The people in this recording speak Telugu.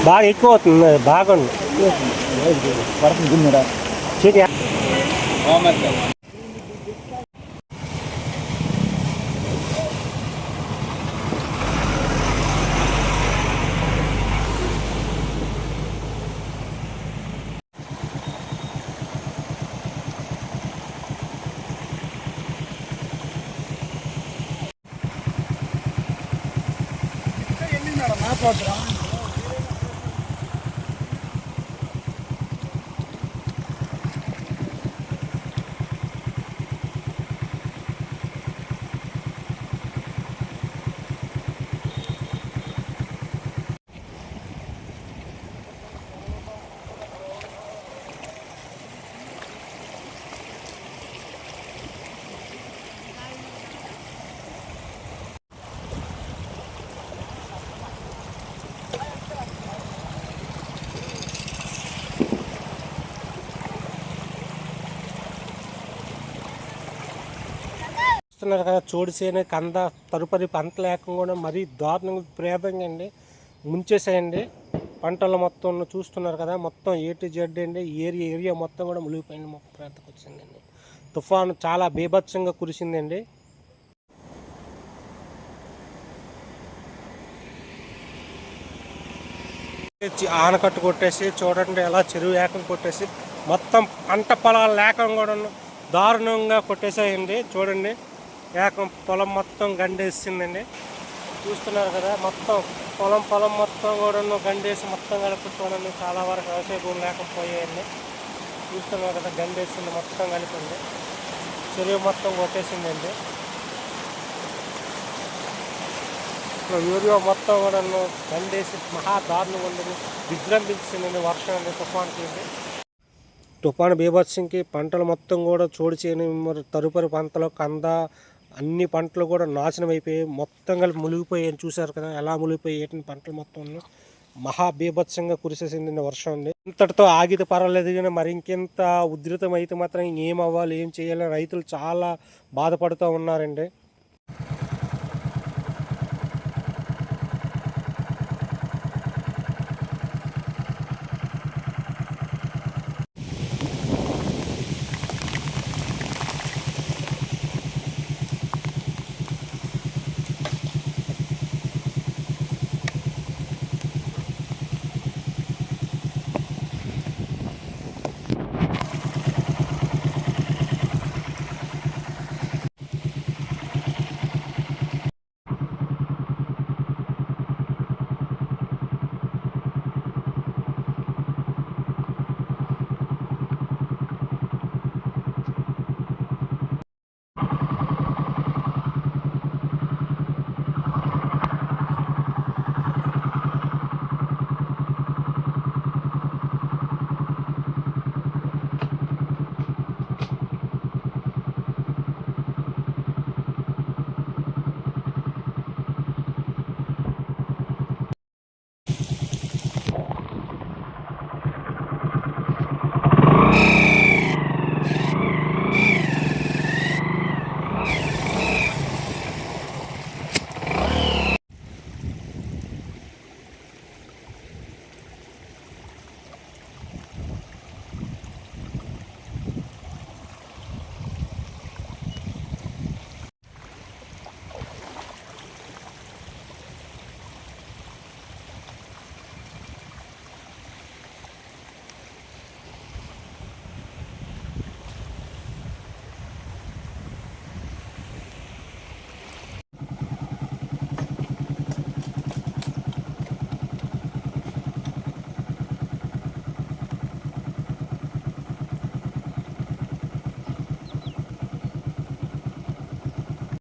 బాగా ఎక్కువ అవుతుంది, బాగుంది చీటి. చూస్తున్నారు కదా, చోడిసేనే కంద తదుపరి పంట లేకుండా మరీ దారుణంగా ప్రేదంగా అండి ముంచేసాయండి పంటలు మొత్తం. చూస్తున్నారు కదా, మొత్తం ఏ టు జెడ్ అండి. ఏరియా మొత్తం కూడా మునిగిపోయింది, మొక్క ప్రాంతకు వచ్చిందండి. తుఫాను చాలా బీభత్సంగా కురిసిందండి. ఆనకట్టు కొట్టేసి చూడండి ఎలా చెరువు ఏకం కొట్టేసి మొత్తం పంట పొలాలు లేకం కూడా దారుణంగా కొట్టేసాయండి. చూడండి ఏకం పొలం మొత్తం గండేసిందండి. చూస్తున్నారు కదా, మొత్తం పొలం మొత్తం కూడా గండేసి మొత్తం కలిపి చూడండి. చాలా వరకు వ్యవసాయ భూమి లేకపోయాయండి. చూస్తున్నారు కదా, గండేసింది మొత్తం కలిపింది, చెరువు మొత్తం కొట్టేసిందండి. ఏరియా మొత్తం కూడా గండేసి మహా దారుణంగా ఉండదు, విజృంభించిందండి వర్షం అండి తుఫాన్కి. తుఫాను బీభత్సంకి పంటలు మొత్తం కూడా చోటు చేయని తదుపరి పంటలు కంద అన్ని పంటలు కూడా నాశనం అయిపోయి మొత్తం కలిపి మునిగిపోయాయని చూశారు కదా, ఎలా మునిగిపోయి పంటలు మొత్తం మహా బీభత్సంగా కురిసేసింది వర్షం అండి. ఇంతటితో ఆగితే పర్వాలేదు, కానీ మరి ఇంకెంత ఉధృతం అయితే మాత్రం ఏం అవ్వాలి, ఏం చేయాలి, రైతులు చాలా బాధపడుతూ ఉన్నారండి.